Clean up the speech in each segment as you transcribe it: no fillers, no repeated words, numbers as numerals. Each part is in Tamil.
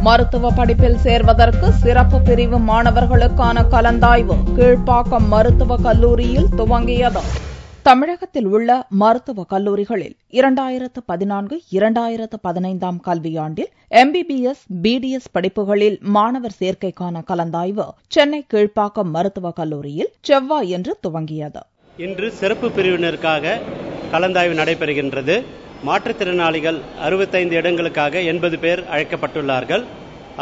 மருத்துவ படிப்பில் சேர்வதற்கு சிறப்பு பிரிவு மாணவர்களுக்கான கலந்தாய்வு கீழ்ப்பாக்கம் மருத்துவக் கல்லூரியில் துவங்கியது. தமிழகத்தில் உள்ள மருத்துவக் கல்லூரிகளில் 2014-2015 கல்வியாண்டில் MBBS, BDS படிப்புகளில் மாணவர் சேர்க்கைக்கான கலந்தாய்வு சென்னை கீழ்ப்பாக்கம் மருத்துவக் கல்லூரியில் செவ்வாயன்று துவங்கியது. இன்று சிறப்பு பிரிவினருக்காக கலந்தாய்வு நடைபெறுகின்றது. மாற்றுத்திறனாளிகள் 65 இடங்களுக்காக 80 பேர் அழைக்கப்பட்டுள்ளார்கள்.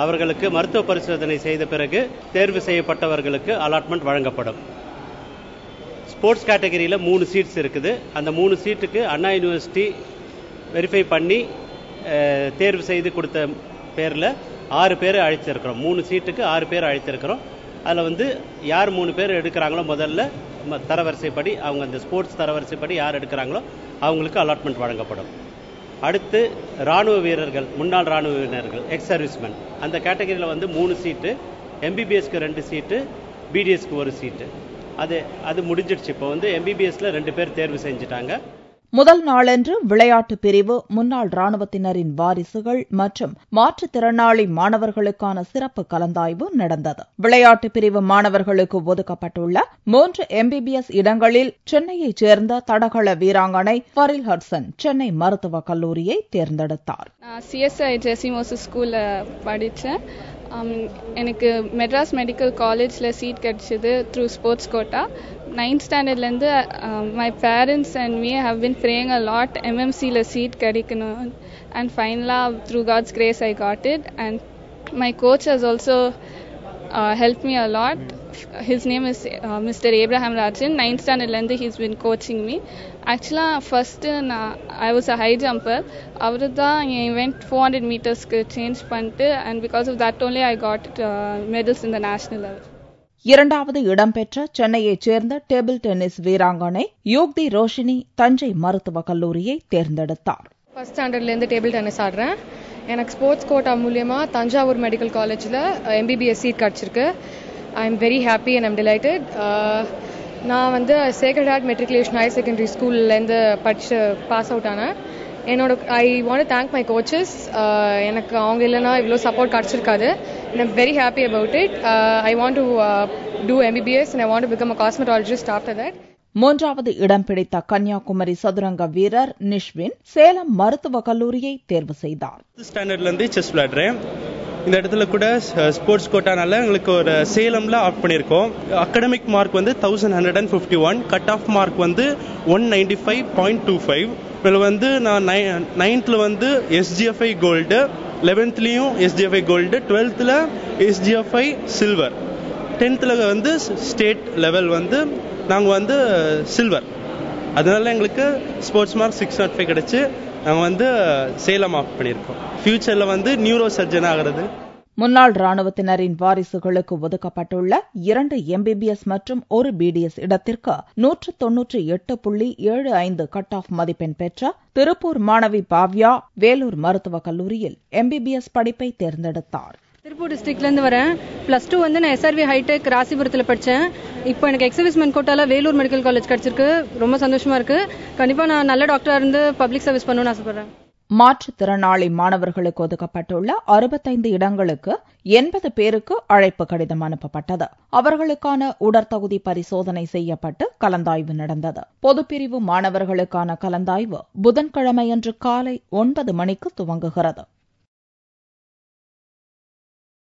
அவர்களுக்கு மருத்துவ பரிசோதனை செய்த பிறகு தேர்வு செய்யப்பட்டவர்களுக்கு அலாட்மெண்ட் வழங்கப்படும். ஸ்போர்ட்ஸ் கேட்டகரியில் 3 சீட்ஸ் இருக்குது. அந்த 3 சீட்டுக்கு அண்ணா யூனிவர்சிட்டி வெரிஃபை பண்ணி தேர்வு செய்து கொடுத்த பேரில் 6 பேர் அழைத்திருக்கிறோம். 3 சீட்டுக்கு 6 பேர் அழைத்திருக்கிறோம். அதில் யார் 3 பேர் எடுக்கிறாங்களோ முதல்ல தரவரிசைப்படி அவங்க அந்த ஸ்போர்ட்ஸ் தரவரிசைப்படி யார் எடுக்கிறாங்களோ அவங்களுக்கு அலாட்மெண்ட் வழங்கப்படும். அடுத்து ராணுவ வீரர்கள், முன்னாள் ராணுவ வீரர்கள், எக்ஸ் சர்வீஸ்மென், அந்த கேட்டகரியில் 3 சீட்டு, MBBSக்கு 2 சீட்டு, BDSக்கு 1 சீட்டு. அது முடிஞ்சிடுச்சு. இப்போ MBBSல 2 பேர் தேர்வு செஞ்சுட்டாங்க. முதல் நாளன்று விளையாட்டு பிரிவு, முன்னாள் ராணுவத்தினரின் வாரிசுகள் மற்றும் மாற்றுத்திறனாளி மாணவர்களுக்கான சிறப்பு கலந்தாய்வு நடந்தது. விளையாட்டு பிரிவு மாணவர்களுக்கு ஒதுக்கப்பட்டுள்ள 3 MBBS இடங்களில் சென்னையைச் சேர்ந்த தடகள வீராங்கனை ஃபரில் ஹட்சன் சென்னை மருத்துவக் கல்லூரியை தேர்ந்தெடுத்தார். CSI ஜெசிமோசஸ் ஸ்கூல்ல படித்தேன். எனக்கு மெட்ராஸ் மெடிக்கல் காலேஜில் சீட் கிடச்சிது த்ரூ ஸ்போர்ட்ஸ் கோட்டா. 9th ஸ்டாண்டர்ட்லேருந்து my parents and me have been praying a lot MMCல சீட் கிடைக்கணும். அண்ட் ஃபைனலாக through God's grace I got it. And my coach has also helped me a lot. His name is Mr. Abraham Rajan. 9th standardலேருந்து he's been coaching me. Actually, first I was a high jumper. அவரு தான் event 400 metersக்கு சேஞ்ச் பண்ணிட்டு, and because of that only I got medals in the national level. இரண்டாவது இடம்பெற்ற சென்னையைச் சேர்ந்த டேபிள் டென்னிஸ் வீராங்கனை யோக்தி ரோஷினி தஞ்சை மருத்துவக் கல்லூரியை தேர்ந்தெடுத்தார். ஃபர்ஸ்ட் ஸ்டாண்டர்ட்லேருந்து டேபிள் டென்னிஸ் ஆடுறேன். எனக்கு ஸ்போர்ட்ஸ் கோட்டா மூலியமா தஞ்சாவூர் மெடிக்கல் காலேஜில் MBBS சீட் கிடச்சிருக்கு. I am very happy and I'm delighted. நான் sacred heart matriculation higher secondary ஸ்கூல்லேருந்து படித்து பாஸ் அவுட் ஆனேன். I want thank my coaches. எனக்கு அவங்க இல்லைனா இவ்வளோ சப்போர்ட் கிடச்சிருக்காது. and I'm very happy about it. I want to do MBBS and I want to become a cosmetologist after that. மூன்றாவது இடம் பிடித்த கன்னியாகுமரி சதுரங்க வீரர் நிஷ்வின் சேலம் மருத்துவக் கல்லூரியை தேர்வு செய்தார். ஸ்டாண்டர்ட்லேருந்து செஸ் விளையாடுறேன். இந்த இடத்துல கூட ஸ்போர்ட்ஸ் கோட்டானால எங்களுக்கு ஒரு சேலம்ல ஆப்ட் பண்ணியிருக்கோம். Academic mark 1151, cut off mark 195.25. இதில் நான் 9th SGFI gold, 11th SGFI gold, 12th SGFI silver, 10th state level நாங்கள் சில்வர். அதனால எங்களுக்கு ஸ்போர்ட்ஸ் மார்க் 605 கிடைச்சு நாங்கள் சேலம் ஆப்ட் பண்ணியிருக்கோம். ஃபியூச்சரில் நியூரோ சர்ஜன் ஆகிறது. முன்னாள் ராணுவத்தினரின் வாரிசுகளுக்கு ஒதுக்கப்பட்டுள்ள 2 MBBS மற்றும் 1 BDS இடத்திற்கு 198.75 கட் ஆஃப் மதிப்பெண் பெற்ற திருப்பூர் மாணவி பாவ்யா வேலூர் மருத்துவக் கல்லூரியில் MBBS படிப்பை தேர்ந்தெடுத்தார். திருப்பூர் டிஸ்ட்ரிக்ட்லேருந்து வரேன். +2 நான் SRV ஹைடெக் ராசிபுரத்தில் படித்தேன். இப்போ எனக்கு எக்ஸர்விஸ்மென் கோட்டால வேலூர் மெடிக்கல் காலேஜ் கிடச்சிருக்கு. ரொம்ப சந்தோஷமா இருக்கு. கண்டிப்பாக நான் நல்ல டாக்டராக இருந்து பப்ளிக் சர்வீஸ் பண்ணணும்னு ஆசைப்படுறேன். மாற்றுத்திறனாளி மாணவர்களுக்கு ஒதுக்கப்பட்டுள்ள 65 இடங்களுக்கு 80 பேருக்கு அழைப்பு கடிதம் அனுப்பப்பட்டது. அவர்களுக்கான உடற்தகுதி பரிசோதனை செய்யப்பட்டு கலந்தாய்வு நடந்தது. பொதுப்பிரிவு மாணவர்களுக்கான கலந்தாய்வு புதன்கிழமையன்று காலை 9 மணிக்கு துவங்குகிறது.